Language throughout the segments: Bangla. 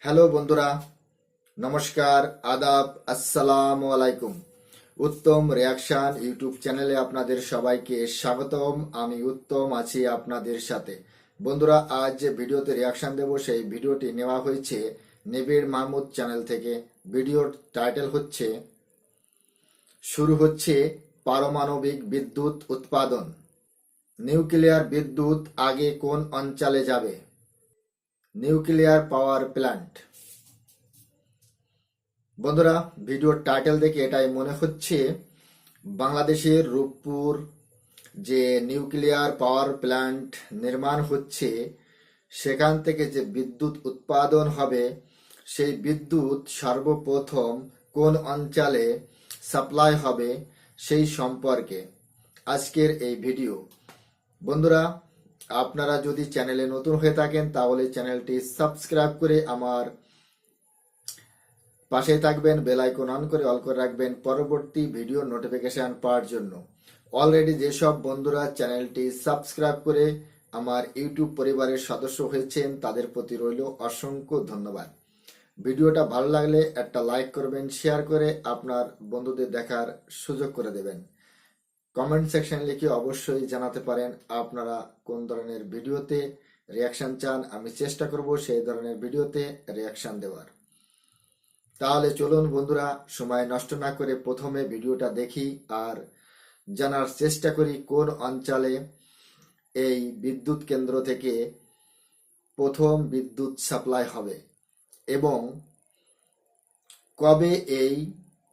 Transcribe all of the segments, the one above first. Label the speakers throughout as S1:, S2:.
S1: হ্যালো বন্ধুরা, নমস্কার, আদাব, আসসালামু আলাইকুম। উত্তম রিয়াকশন ইউটিউব চ্যানেলে আপনাদের সবাইকে স্বাগতম। আমি উত্তম আছি আপনাদের সাথে। বন্ধুরা, আজ যে ভিডিওতে রিয়াকশন দেব সেই ভিডিওটি নেওয়া হয়েছে নিবিড় মাহমুদ চ্যানেল থেকে। ভিডিওর টাইটেল হচ্ছে শুরু হচ্ছে পারমাণবিক বিদ্যুৎ উৎপাদন। নিউক্লিয়ার বিদ্যুৎ আগে কোন অঞ্চলে যাবে? Nuclear power plant. বন্ধুরা, ভিডিওর টাইটেল দেখে এটাই মনে হচ্ছে বাংলাদেশের রূপপুর যে নিউক্লিয়ার পাওয়ার প্ল্যান্ট নির্মাণ হচ্ছে সেখান থেকে যে বিদ্যুৎ উৎপাদন হবে সেই বিদ্যুৎ সর্বপ্রথম কোন অঞ্চলে সাপ্লাই হবে সেই সম্পর্কে আজকের এই ভিডিও। বন্ধুরা, আপনারা যদি চ্যানেলে নতুন হয়ে থাকেন তাহলে চ্যানেলটি সাবস্ক্রাইব করে আমার পাশে থাকবেন, বেল আইকন অন করে অল করে রাখবেন পরবর্তী ভিডিও নোটিফিকেশন পাওয়ার জন্য। অলরেডি যেসব বন্ধুরা চ্যানেলটি সাবস্ক্রাইব করে আমার ইউটিউব পরিবারের সদস্য হয়েছেন তাদের প্রতি রইল অসংখ্য ধন্যবাদ। ভিডিওটা ভালো লাগলে একটা লাইক করবেন, শেয়ার করে আপনার বন্ধুদের দেখার সুযোগ করে দেবেন। কমেন্ট সেকশন লিখে অবশ্যই জানাতে পারেন আপনারা কোন ধরনের ভিডিওতে রিয়াকশন চান। আমি চেষ্টা করব সেই ধরনের ভিডিওতে রিয়াকশন দেওয়ার। তাহলে চলুন বন্ধুরা, সময় নষ্ট না করে প্রথমে ভিডিওটা দেখি আর জানার চেষ্টা করি কোন অঞ্চলে এই বিদ্যুৎ কেন্দ্র থেকে প্রথম বিদ্যুৎ সাপ্লাই হবে এবং কবে এই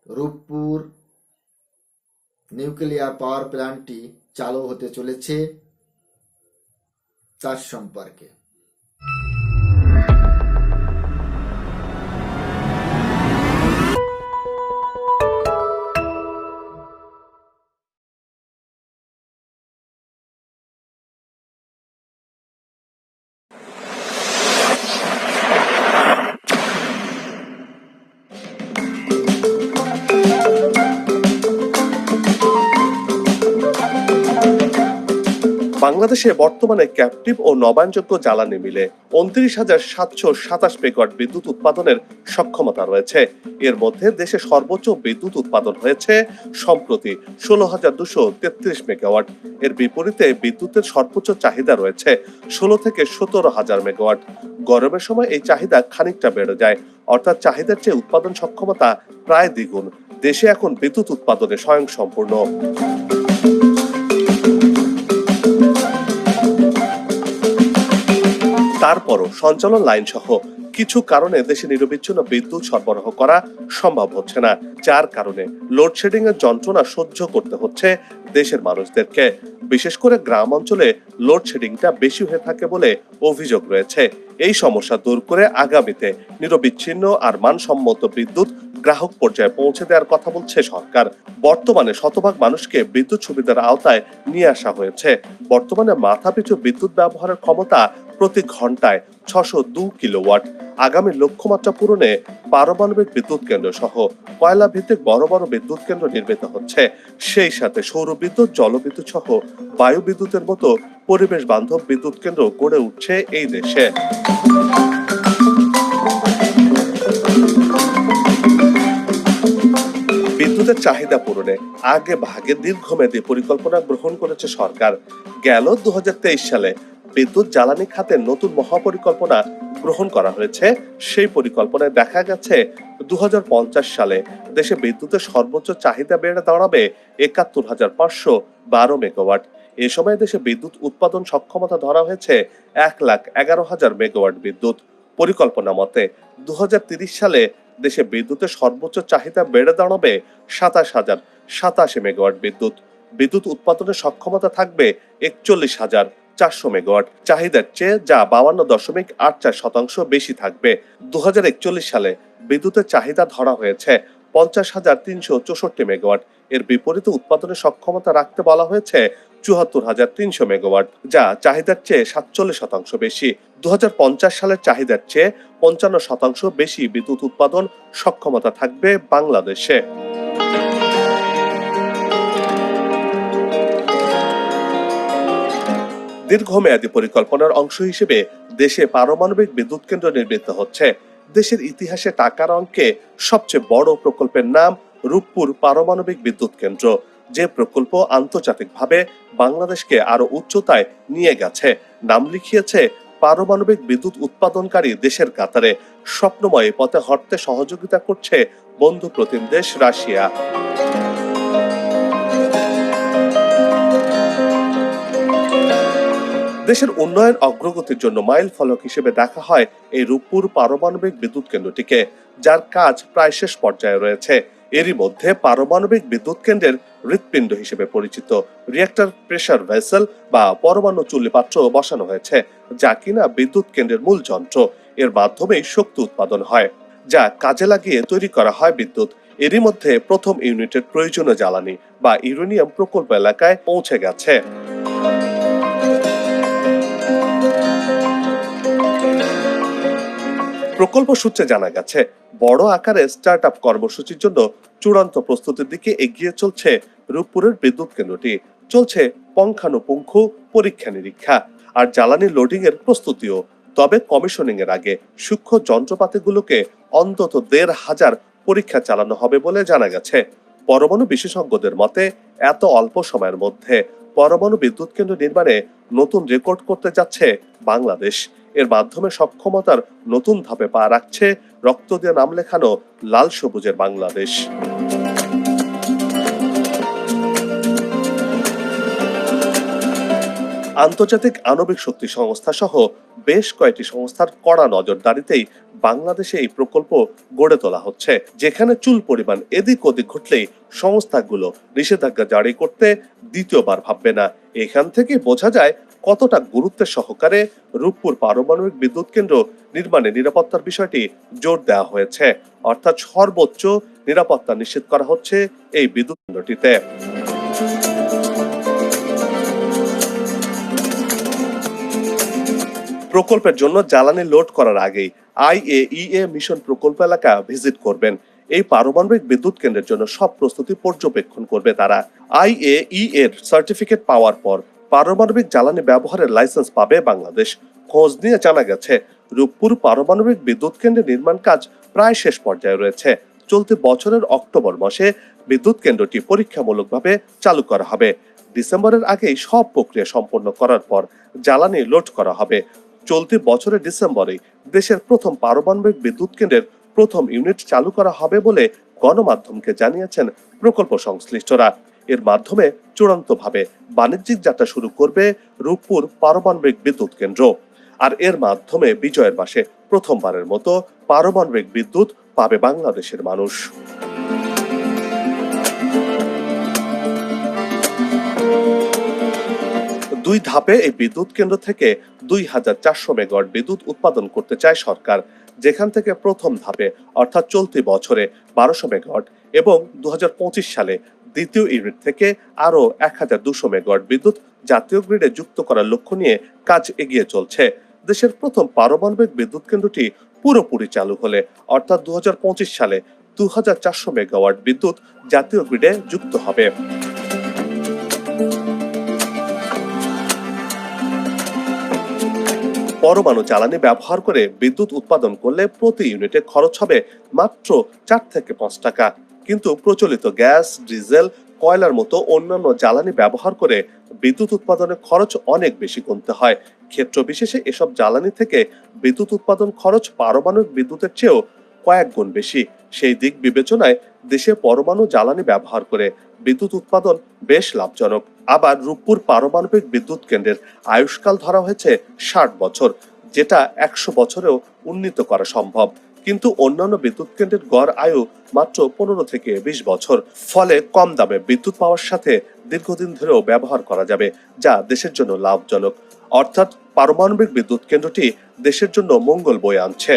S1: রূপপুর নিউক্লিয়ার পাওয়ার প্ল্যান্টটি চালু হতে চলেছে তার সম্পর্কে।
S2: বাংলাদেশে বর্তমানে ক্যাপটিভ ও নবায়নযোগ্য জ্বালানি মিলে ২৯,৭২৭ মেগাওয়াট বিদ্যুৎ উৎপাদনের সক্ষমতা রয়েছে। এর মধ্যে দেশে সর্বোচ্চ বিদ্যুৎ উৎপাদন হয়েছে সম্প্রতি ১৬,২৩৩ মেগাওয়াট। এর বিপরীতে বিদ্যুতের সর্বোচ্চ চাহিদা রয়েছে ১৬ থেকে ১৭,০০০ মেগাওয়াট। গরমের সময় এই চাহিদা খানিকটা বেড়ে যায়, অর্থাৎ চাহিদার চেয়ে উৎপাদন সক্ষমতা প্রায় দ্বিগুণ। দেশে এখন বিদ্যুৎ উৎপাদনে স্বয়ংসম্পূর্ণ। তারপরও সঞ্চালন লাইন সহ কিছু কারণে দেশে নিরবিচ্ছিন্ন বিদ্যুৎ সরবরাহ করা সম্ভব হচ্ছে না, যার কারণে লোডশেডিং এর যন্ত্রণা সহ্য করতে হচ্ছে দেশের মানুষদেরকে। বিশেষ করে গ্রাম অঞ্চলে লোডশেডিংটা বেশি হয়ে থাকে বলে অভিযোগ রয়েছে। এই সমস্যা দূর করে আগামীতে নিরবিচ্ছিন্ন আর মানসম্মত বিদ্যুৎ গ্রাহক পর্যায়ে পৌঁছে দেওয়ার কথা বলছে সরকার। বর্তমানে শতভাগ মানুষকে বিদ্যুৎ সুবিধার আওতায় নিয়ে আসা হয়েছে। বর্তমানে মাথাপিছু বিদ্যুৎ ব্যবহারের ক্ষমতা প্রতি ঘন্টায় ৬০২ কিলোওয়াট। আগামী লক্ষ্যমাত্রা পূরণে পারমাণবিক বিদ্যুৎ কেন্দ্র সহ কয়লা ভিত্তিক বড় বড় বিদ্যুৎ কেন্দ্র নির্মিত হচ্ছে। সেই সাথে সৌর বিদ্যুৎ, জলবিদ্যুৎ সহ বায়ু বিদ্যুতের মতো পরিবেশ বান্ধব বিদ্যুৎ কেন্দ্র গড়ে উঠছে এই দেশে। বিদ্যুতের চাহিদা পূরণে আগে ভাগে দীর্ঘমেয়াদী পরিকল্পনা গ্রহণ করেছে সরকার। গেল ২০২৩ সালে বিদ্যুৎ জ্বালানি খাতে নতুন মহাপরিকল্পনা গ্রহণ করা হয়েছে। সেই পরিকল্পনায় দেখা গেছে ২০৫০ সালে দেশে বিদ্যুতের সর্বোচ্চ চাহিদা বেড়ে দাঁড়াবে ৭১,৫১২ মেগাওয়াট। এ সময় দেশে বিদ্যুৎ উৎপাদন সক্ষমতা ধরা হয়েছে ১,১১,০০০ মেগাওয়াট বিদ্যুৎ। পরিকল্পনা মতে ২০৩০ সালে দেশে বিদ্যুতের সর্বোচ্চ চাহিদা বেড়ে দাঁড়াবে ২৭,০৮৭ মেগাওয়াট বিদ্যুৎ। বিদ্যুৎ উৎপাদনের সক্ষমতা থাকবে ৪১,৪০০ মেগাওয়াট চাহিদার চেয়ে, যা ৫২.৮৪% বেশি থাকবে। ২০৪১ সালে বিদ্যুতের চাহিদা ধরা হয়েছে ৫০,৩৬৪ মেগাওয়াট। এর বিপরীতে উৎপাদনের সক্ষমতা রাখতে বলা হয়েছে ৭৪,৩০০ মেগাওয়াট, যা চাহিদার চেয়ে ৪৭% বেশি। ২০৫০ সালের চাহিদার চেয়ে ৫৫% বেশি বিদ্যুৎ উৎপাদন সক্ষমতা থাকবে বাংলাদেশে। দীর্ঘমেয়াদী পরিকল্পনার অংশ হিসেবে দেশে পারমাণবিক বিদ্যুৎ কেন্দ্র নির্মিত হচ্ছে। দেশের ইতিহাসে টাকার অঙ্কে সবচেয়ে বড় প্রকল্পের নাম রূপপুর পারমাণবিক বিদ্যুৎ কেন্দ্র, যে প্রকল্প আন্তর্জাতিকভাবে বাংলাদেশকে আরো উচ্চতায় নিয়ে গেছে, নাম লিখিয়েছে পারমাণবিক বিদ্যুৎ উৎপাদনকারী দেশের কাতারে। স্বপ্নময় পথে হাঁটতে সহযোগিতা করছে বন্ধু প্রতিম দেশ রাশিয়া। দেশের উন্নয়ন অগ্রগতির জন্য মাইল ফলক হিসেবে দেখা হয় এই রূপপুর পারমাণবিক বিদ্যুৎ কেন্দ্রটিকে, যার কাজ প্রায় শেষ পর্যায়ে রয়েছে। এরই মধ্যে পারমাণবিক বিদ্যুৎ কেন্দ্রের হৃৎপিণ্ড হিসেবে পরিচিত রিঅ্যাক্টর প্রেসার ভেসেল বা পরমাণু চুল্লি পাত্র বসানো হয়েছে, যা কিনা বিদ্যুৎ কেন্দ্রের মূল যন্ত্র। এর মাধ্যমেই শক্তি উৎপাদন হয়, যা কাজে লাগিয়ে তৈরি করা হয় বিদ্যুৎ। এরই মধ্যে প্রথম ইউনিটের প্রয়োজনীয় জ্বালানি বা ইউরেনিয়াম প্রকল্প এলাকায় পৌঁছে গেছে। প্রকল্প সূত্রে জানা গেছে, বড় আকারে স্টার্ট আপ কর্মসূচির জন্য চূড়ান্ত প্রস্তুতির দিকে এগিয়ে চলছে রূপপুরের বিদ্যুৎ কেন্দ্রটি। চলছে পুঙ্খানুপুঙ্খ পরীক্ষা নিরীক্ষা আর জ্বালানি লোডিং এর প্রস্তুতিও। তবে কমিশনিং এর আগে সূক্ষ্ম যন্ত্রপাতিগুলোকে অন্তত ১৫০০ পরীক্ষা চালানো হবে বলে জানা গেছে। পরমাণু বিশেষজ্ঞদের মতে, এত অল্প সময়ের মধ্যে পরমাণু বিদ্যুৎ কেন্দ্র নির্মাণে নতুন রেকর্ড করতে যাচ্ছে বাংলাদেশ। এর মাধ্যমে সক্ষমতার নতুন ধাপে পা রাখছে রক্ত দিয়ে নাম লেখানো লাল সবুজের বাংলাদেশ। আন্তর্জাতিক আণবিক শক্তি সংস্থা সহ বেশ কয়েকটি সংস্থার কড়া নজরদারিতেই বাংলাদেশে এই প্রকল্প গড়ে তোলা হচ্ছে, যেখানে চুল পরিমাণ এদিক ওদিক ঘটলেই সংস্থাগুলো নিষেধাজ্ঞা জারি করতে দ্বিতীয়বার ভাববে না। এখান থেকে বোঝা যায় কতটা গুরুত্বের সহকারে রূপপুর পারমাণবিক বিদ্যুৎ কেন্দ্র নির্মাণে নিরাপত্তার বিষয়টি জোর দেওয়া হয়েছে। অর্থাৎ সর্বোচ্চ নিরাপত্তা নিশ্চিত করা হচ্ছে এই বিদ্যুৎ কেন্দ্রটিতে। প্রকল্পের জন্য জ্বালানি লোড করার আগেই IAEA মিশন প্রকল্প এলাকা ভিজিট করবেন। এই পারমাণবিক বিদ্যুৎ কেন্দ্রের জন্য সব প্রস্তুতি পর্যবেক্ষণ করবে তারা। IAEA এর সার্টিফিকেট পাওয়ার পর পারমাণবিক জ্বালানি ব্যবহারের লাইসেন্স পাবে বাংলাদেশ। খোঁজ নিয়ে জানা গেছে, রূপপুর পারমাণবিক বিদ্যুৎ কেন্দ্রের নির্মাণ কাজ প্রায় শেষ পর্যায়ে রয়েছে। চলতি বছরের অক্টোবর মাসে বিদ্যুৎ কেন্দ্রটি পরীক্ষামূলকভাবে চালু করা হবে। ডিসেম্বরের আগেই সব প্রক্রিয়া সম্পন্ন করার পর জ্বালানি লোড করা হবে। চলতি বছরের ডিসেম্বরে দেশের প্রথম পারমাণবিক বিদ্যুৎ কেন্দ্রের প্রথম ইউনিট চালু করা হবে বলে গণমাধ্যমকে জানিয়েছেন প্রকল্প সংশ্লিষ্টরা। এর মাধ্যমে চূড়ান্তভাবে বাণিজ্যিক যাত্রা শুরু করবে রূপপুর পারমাণবিক বিদ্যুৎ কেন্দ্র। আর এর মাধ্যমে বিজয়ের মাসে প্রথমবারের মতো পারমাণবিক বিদ্যুৎ পাবে বাংলাদেশের মানুষ। দুই ধাপে এই বিদ্যুৎ কেন্দ্র থেকে ২৪০০ মেগাওয়াট বিদ্যুৎ উৎপাদন করতে চায় সরকার, যেখান থেকে প্রথম ধাপে অর্থাৎ চলতি বছরে ১২০০ মেগাওয়াট এবং ২০২৫ সালে দ্বিতীয় ইউনিট থেকে আরো ১২০০ মেগাওয়াট বিদ্যুৎ জাতীয় গ্রিডে যুক্ত করার লক্ষ্য নিয়ে কাজ এগিয়ে চলছে। দেশের প্রথম পারমাণবিক বিদ্যুৎ কেন্দ্রটি পুরোপুরি চালু হলে অর্থাৎ ২০২৫ সালে ২৪০০ মেগাওয়াট বিদ্যুৎ জাতীয় গ্রিডে যুক্ত হবে। পরমাণু জ্বালানি ব্যবহার করে বিদ্যুৎ উৎপাদন করলে প্রতি ইউনিটে খরচ হবে মাত্র ৪ থেকে ৫ টাকা। কিন্তু প্রচলিত গ্যাস, ডিজেল, কয়লার মতো অন্যান্য জ্বালানি ব্যবহার করে বিদ্যুৎ উৎপাদনের খরচ অনেক বেশি গুনতে হয়। ক্ষেত্র বিশেষে এসব জ্বালানি থেকে বিদ্যুৎ উৎপাদন খরচ পারমাণবিক বিদ্যুতের চেয়েও কয়েক গুণ বেশি। সেই দিক বিবেচনায় দেশে পরমাণু জ্বালানি ব্যবহার করে বিদ্যুৎ উৎপাদন বেশ লাভজনক। আবার রূপপুর পারমাণবিক বিদ্যুৎ কেন্দ্রের আয়ুষ্কাল ধরা হয়েছে ৬০ বছর, যেটা ১০০ বছরেও উন্নীত করা সম্ভব। কিন্তু অন্যান্য বিদ্যুৎ কেন্দ্রের গড় আয়ু মাত্র ১৫ থেকে ২০ বছর। ফলে কম দামে বিদ্যুৎ পাওয়ার সাথে দীর্ঘদিন ধরেও ব্যবহার করা যাবে, যা দেশের জন্য লাভজনক। অর্থাৎ পারমাণবিক বিদ্যুৎ কেন্দ্রটি দেশের জন্য মঙ্গল বয়ে আনছে।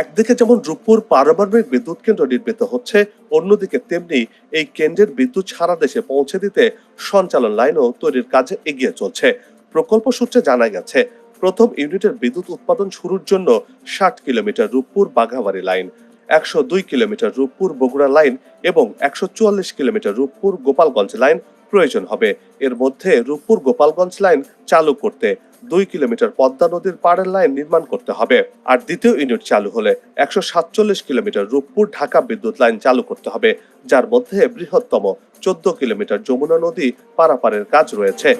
S2: একদিকে যেমন রূপপুর পারমাণবিক বিদ্যুৎ কেন্দ্র নির্মিত হচ্ছে, অন্যদিকে তেমনি এই কেন্দ্রের বিদ্যুৎ সারা দেশে পৌঁছে দিতে সঞ্চালন লাইনও তৈরির কাজে এগিয়ে চলছে। প্রকল্প সূত্রে জানা গেছে, প্রথম ইউনিটের বিদ্যুৎ উৎপাদন শুরুর জন্য ৬০ কিলোমিটার রূপপুর বাঘাবাড়ি line, ১০২ kilometre Rooppur Bogura line এবং ১৪৪ কিলোমিটার রূপপুর গোপালগঞ্জ লাইন প্রয়োজন হবে। এর মধ্যে রূপপুর গোপালগঞ্জ লাইন চালু করতে 2 কিলোমিটার পদ্মা নদীর পাড়ের লাইন নির্মাণ করতে হবে। আর দ্বিতীয় ইউনিট চালু হলে 147 কিলোমিটার রূপপুর ঢাকা বিদ্যুৎ লাইন চালু করতে হবে, যার মধ্যে বৃহত্তম 14 কিলোমিটার যমুনা নদী পারাপারের কাজ রয়েছে।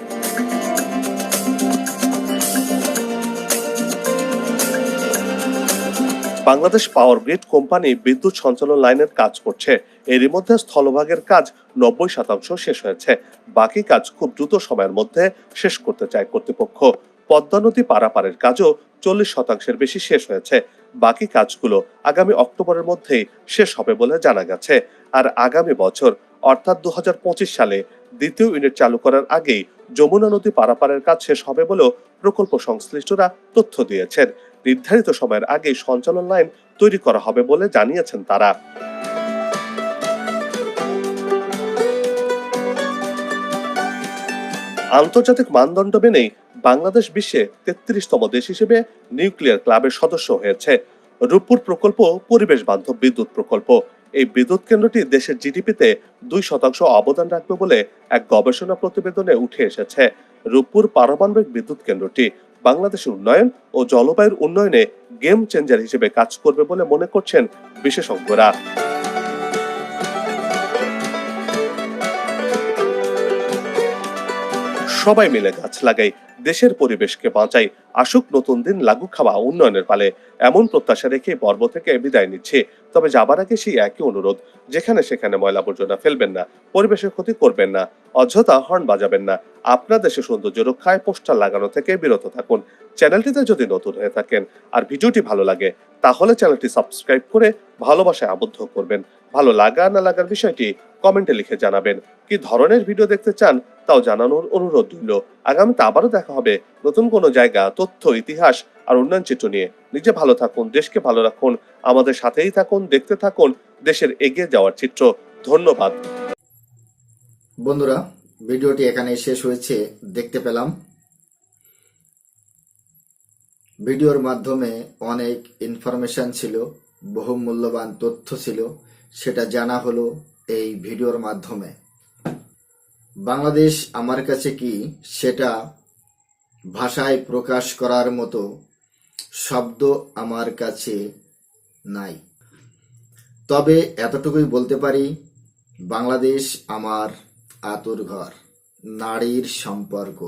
S2: বাংলাদেশ পাওয়ার গ্রিড কোম্পানি বিদ্যুৎ সঞ্চালন লাইনের কাজ করছে। এরই মধ্যে স্থলভাগের কাজ 90% শেষ হয়েছে। বাকি কাজ খুব দ্রুত সময়ের মধ্যে শেষ করতে চায় কর্তৃপক্ষ। পদ্মা নদী পারাপারের কাজও 40% বেশি শেষ হয়েছে। বাকি কাজগুলো আগামী অক্টোবরের মধ্যেই শেষ হবে বলে জানা গেছে। আর আগামী বছর অর্থাৎ 2025 সালে দ্বিতীয় ইউনিট চালু করার আগেই যমুনা নদী পারাপারের কাজ শেষ হবে বলেও প্রকল্প সংশ্লিষ্টরা তথ্য দিয়েছেন। নির্ধারিত সময়ের আগেই সঞ্চালন লাইন তৈরি করা হবে বলে জানিয়েছেন তারা। আন্তর্জাতিক মানদণ্ড মেনেই বাংলাদেশ বিশ্বে 33তম দেশ হিসেবে নিউক্লিয়ার ক্লাবের সদস্য হয়েছে। রূপপুর প্রকল্প পরিবেশ বান্ধব বিদ্যুৎ প্রকল্প। এই বিদ্যুৎ কেন্দ্রটি দেশের জিডিপিতে 2% অবদান রাখবে বলে এক গবেষণা প্রতিবেদনে উঠে এসেছে। রূপপুর পারমাণবিক বিদ্যুৎ কেন্দ্রটি বাংলাদেশের উন্নয়ন ও জলবায়ুর উন্নয়নে গেম চেঞ্জার হিসেবে কাজ করবে বলে মনে করছেন বিশেষজ্ঞরা। সবাই মিলে গাছ লাগাই, দেশের পরিবেশকে বাঁচাই, আসুক নতুন দিন, লাগু খাওয়া উন্নয়নের পালে, এমন প্রত্যাশা রেখে পর্ব থেকে বিদায় নিচ্ছে। তবে যাবার আগে সেই একই অনুরোধ, যেখানে সেখানে ময়লা আবর্জনা ফেলবেন না, পরিবেশের ক্ষতি করবেন না, অযথা হর্ন বাজাবেন না, আপনার দেশের সৌন্দর্য রক্ষায় পোস্টার লাগানো থেকে বিরত থাকুন। চ্যানেলটিতে যদি নতুন হয়ে থাকেন আর ভিডিওটি ভালো লাগে তাহলে চ্যানেলটি সাবস্ক্রাইব করে ভালোবাসায় আবদ্ধ করবেন। ভালো লাগা না লাগার বিষয়টি কমেন্টে লিখে জানাবেন। কি ধরনের ভিডিও দেখতে চান তাও জানানোর অনুরোধ রইল। আগামীতে আবারও দেখা হবে নতুন কোনো জায়গা, তথ্য, ইতিহাস আর উন্নয়ন চিত্র নিয়ে। নিজে ভালো থাকুন, দেশকে ভালো রাখুন, আমাদের সাথেই থাকুন, দেখতে থাকুন দেশের এগিয়ে যাওয়ার চিত্র। ধন্যবাদ
S1: বন্ধুরা, ভিডিওটি এখানেই শেষ হয়েছে। দেখতে পেলাম ভিডিওর মাধ্যমে অনেক ইনফরমেশন ছিল, বহু মূল্যবান তথ্য ছিল, সেটা জানা হলো এই ভিডিওর মাধ্যমে। বাংলাদেশ আমার কাছে কি, সেটা ভাষায় প্রকাশ করার মতো শব্দ আমার কাছে নাই। তবে এতটুকুই বলতে পারি, বাংলাদেশ আমার আতুর ঘর, নারীর সম্পর্ক।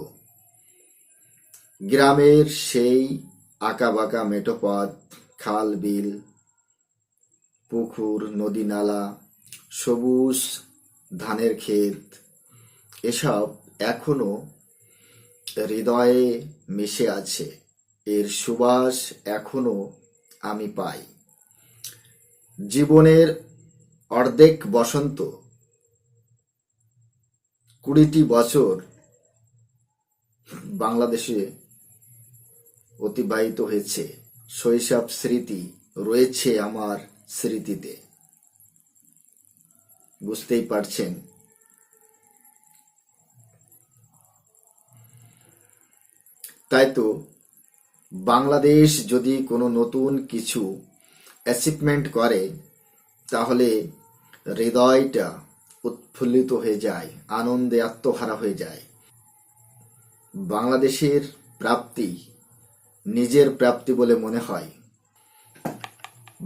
S1: গ্রামের সেই আঁকাবাঁকা মেঠো পথ, খাল বিল, পুকুর, নদী নালা, সবুজ ধানের ক্ষেত, এসব এখনো হৃদয়ে মিশে আছে। এর সুবাস এখনো আমি পাই। জীবনের অর্ধেক বসন্ত, 20টি বছর বাংলাদেশে অতিবাহিত হয়েছে। শৈশব স্মৃতি রয়েছে আমার স্মৃতিতে, বুঝতেই পারছেন। তাই তো বাংলাদেশ যদি কোনো নতুন কিছু অ্যাচিভমেন্ট করে তাহলে হৃদয়টা উৎফুল্লিত হয়ে যায়, আনন্দে আত্মহারা হয়ে যায়। বাংলাদেশের প্রাপ্তি নিজের প্রাপ্তি বলে মনে হয়।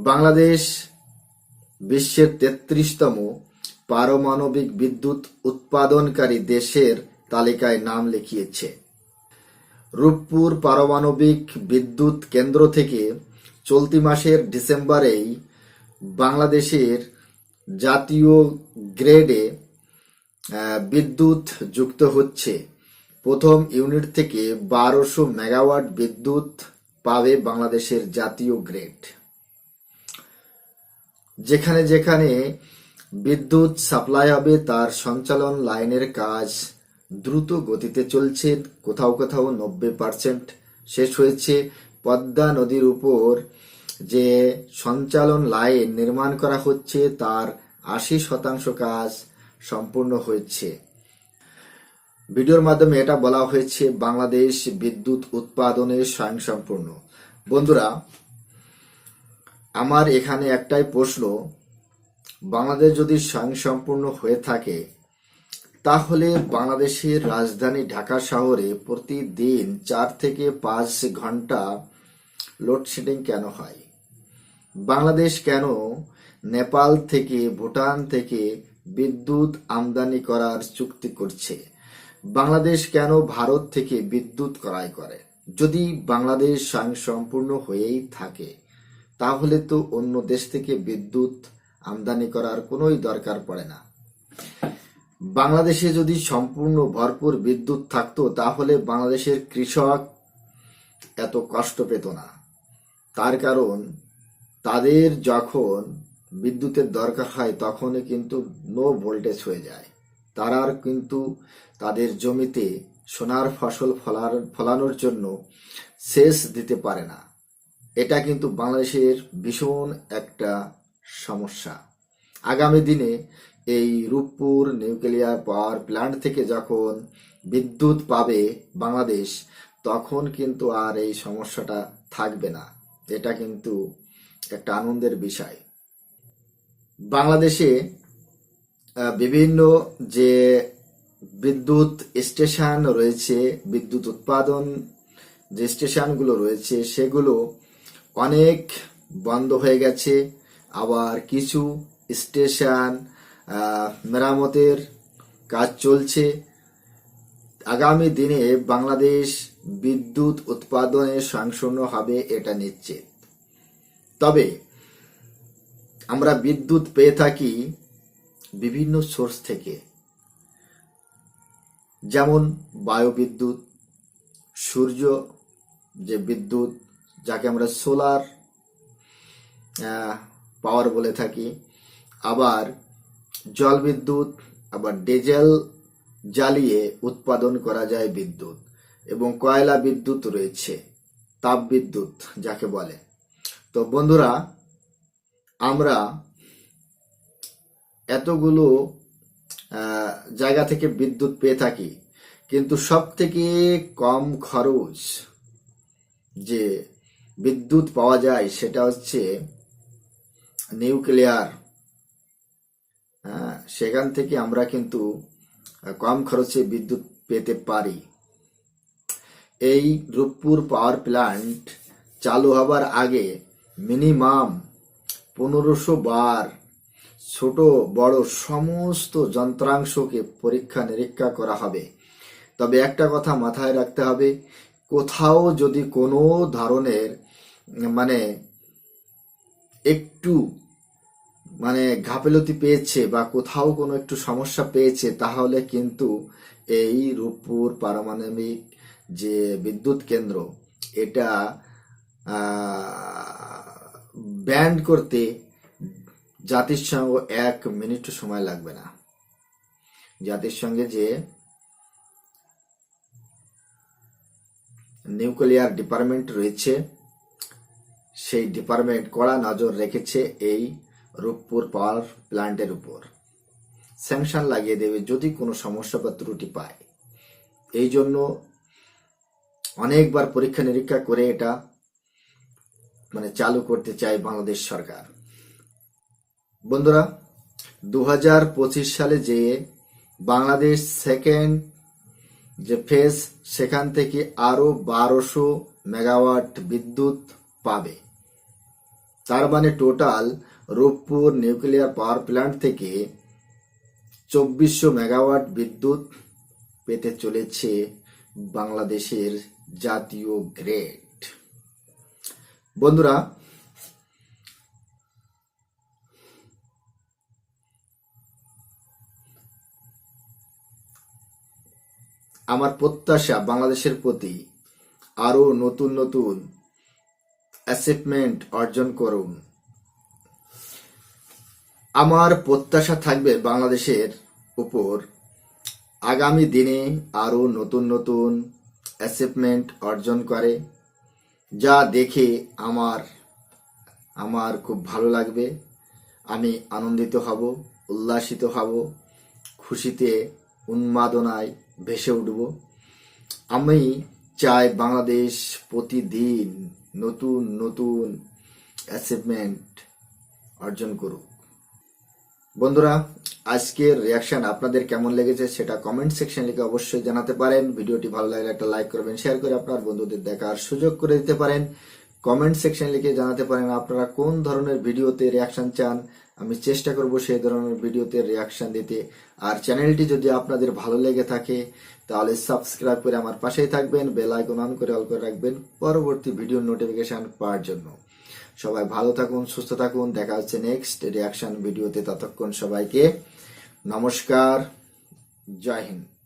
S1: বাংলাদেশ বিশ্বের 33তম পারমাণবিক বিদ্যুৎ উৎপাদনকারী দেশের তালিকায় নাম লিখিয়েছে। রূপপুর পারমাণবিক বিদ্যুৎ কেন্দ্র থেকে চলতি মাসের ডিসেম্বরেই বাংলাদেশের জাতীয় গ্রেডে বিদ্যুৎ যুক্ত হচ্ছে। প্রথম ইউনিট থেকে 1200 মেগাওয়াট বিদ্যুৎ পাবে বাংলাদেশের জাতীয় গ্রেড। যেখানে যেখানে বিদ্যুৎ সাপ্লাই হবে তার সঞ্চালন লাইনের কাজ দ্রুত গতিতে চলছে। কোথাও কোথাও 90% শেষ হয়েছে। পদ্মা নদীর উপর যে সঞ্চালন লাইন নির্মাণ করা হচ্ছে তার 80% কাজ সম্পূর্ণ হয়েছে। ভিডিওর মাধ্যমে এটা বলা হয়েছে বাংলাদেশ বিদ্যুৎ উৎপাদনে স্বয়ংসম্পূর্ণ। বন্ধুরা, আমার এখানে একটাই প্রশ্ন, বাংলাদেশ যদি স্বয়ংসম্পূর্ণ হয়ে থাকে তাহলে বাংলাদেশের রাজধানী ঢাকা শহরে প্রতিদিন 4 থেকে 5 ঘন্টা লোডশেডিং কেন হয়? বাংলাদেশ কেন নেপাল থেকে, ভুটান থেকে বিদ্যুৎ আমদানি করার চুক্তি করছে? বাংলাদেশ কেন ভারত থেকে বিদ্যুৎ ক্রয় করে? যদি বাংলাদেশ স্বয়ংসম্পূর্ণ হয়েই থাকে তাহলে তো অন্য দেশ থেকে বিদ্যুৎ আমদানি করার কোনোই দরকার পড়ে না। বাংলাদেশে যদি সম্পূর্ণ ভরপুর বিদ্যুৎ থাকতো তাহলে বাংলাদেশের কৃষক এত কষ্ট পেত না। তার কারণ তাদের যখন বিদ্যুতের দরকার হয় তখনই কিন্তু নো ভোল্টেজ হয়ে যায়। তারা আর কিন্তু তাদের জমিতে সোনার ফসল ফলানোর জন্য সেচ দিতে পারে না। এটা কিন্তু বাংলাদেশের ভীষণ একটা সমস্যা। আগামী দিনে এই রূপপুর নিউক্লিয়ার পাওয়ার প্ল্যান্ট থেকে যখন বিদ্যুৎ পাবে বাংলাদেশ, তখন কিন্তু আর এই সমস্যাটা থাকবে না। এটা কিন্তু একটা আনন্দের বিষয়। বাংলাদেশে বিভিন্ন যে বিদ্যুৎ স্টেশন রয়েছে, বিদ্যুৎ উৎপাদন যে স্টেশনগুলো রয়েছে সেগুলো অনেক বন্ধ হয়ে গেছে। আবার কিছু স্টেশন মেরামতের কাজ চলছে। আগামী দিনে বাংলাদেশ বিদ্যুৎ উৎপাদনে স্বয়ংসম্পূর্ণ হবে, এটা নিশ্চিত। তবে আমরা বিদ্যুৎ পেয়ে থাকি বিভিন্ন সোর্স থেকে, যেমন বায়ুবিদ্যুৎ, সূর্য যে বিদ্যুৎ যাকে আমরা সোলার পাওয়ার বলে থাকি, আবার জল বিদ্যুৎ, আবার ডিজেল জ্বালিয়ে উৎপাদন করা যায় বিদ্যুৎ, এবং কয়লা বিদ্যুৎ রয়েছে, তাপ বিদ্যুৎ যাকে বলে। তো বন্ধুরা, আমরা এতগুলো জায়গা থেকে বিদ্যুৎ পেয়ে থাকি, কিন্তু সব থেকে কম খরচ যে বিদ্যুৎ পাওয়া যায় সেটা হচ্ছে নিউক্লিয়ার। সেখান থেকে আমরা কিন্তু কম খরচে বিদ্যুৎ পেতে পারি। এই রূপপুর পাওয়ার প্ল্যান্ট চালু হবার আগে মিনিমাম 1500 বার ছোট বড় সমস্ত যন্ত্রাংশকে পরীক্ষা নিরীক্ষা করা হবে। তবে একটা কথা মাথায় রাখতে হবে, কোথাও যদি কোনো ধরনের একটু গাফিলতি পেয়েছে বা কোথাও কোনো একটু সমস্যা পেয়েছে, তাহলে কিন্তু এই রূপপুর পারমাণবিক যে বিদ্যুৎ কেন্দ্র এটা ব্যান্ড করতে জাতিসংঘ 1 মিনিট সময় লাগবে না। জাতিসংঘে যে নিউক্লিয়ার ডিপার্টমেন্ট রয়েছে সেই ডিপার্টমেন্ট কড়া নজর রেখেছে এই রূপপুর পাওয়ার প্ল্যান্টের উপর। স্যাংশন লাগিয়ে দেবে যদি কোনো সমস্যা বা ত্রুটি পায়। এই জন্য অনেকবার পরীক্ষা নিরীক্ষা করে এটা চালু করতে চায় বাংলাদেশ সরকার। বন্ধুরা, 2025 সালে যে বাংলাদেশ সেকেন্ড যে ফেজ, সেখান থেকে আরো 1200 মেগাওয়াট বিদ্যুৎ পাবে। তার মানে total Rooppur nuclear power plant থেকে 2400 মেগাওয়াট বিদ্যুৎ পেতে চলেছে বাংলাদেশের জাতীয় গ্রিড। বন্ধুরা, আমার প্রত্যাশা বাংলাদেশের প্রতি আরো নতুন নতুন অ্যাচিভমেন্ট অর্জন করুন। আমার প্রত্যাশা থাকবে বাংলাদেশের উপর আগামী দিনে আরো নতুন নতুন অ্যাচিভমেন্ট অর্জন করে, যা দেখে আমার খুব ভালো লাগবে। আমি আনন্দিত হব, উল্লাসিত হব, খুশিতে উন্মাদনায় ভেসে উঠব। আমি চাই বাংলাদেশ প্রতিদিন নতুন নতুন অ্যাচিভমেন্ট অর্জন করুক। বন্ধুরা, আজকের রিয়াকশন আপনাদের কেমন লেগেছে সেটা কমেন্ট সেকশন লিখে অবশ্যই জানাতে পারেন। ভিডিওটি ভালো লাগলে একটা লাইক করবেন, শেয়ার করে আপনার বন্ধুদের দেখার সুযোগ করে দিতে পারেন। কমেন্ট সেকশন লিখে জানাতে পারেন আপনারা কোন ধরনের ভিডিওতে রিয়াকশন চান, আমি চেষ্টা করব সেই ধরনের ভিডিওতে রিয়াকশন দিতে। আর চ্যানেলটি যদি আপনাদের ভালো লেগে থাকে তাহলে সাবস্ক্রাইব করে আমার পাশেই থাকবেন, বেল আইকন অন করে অল করে রাখবেন পরবর্তী ভিডিও নোটিফিকেশন পাওয়ার জন্য। সবাই ভালো থাকুন, সুস্থ থাকুন, দেখা হচ্ছে নেক্সট রিয়াকশন ভিডিওতে। ততক্ষণ সবাইকে নমস্কার, জয় হিন্দ।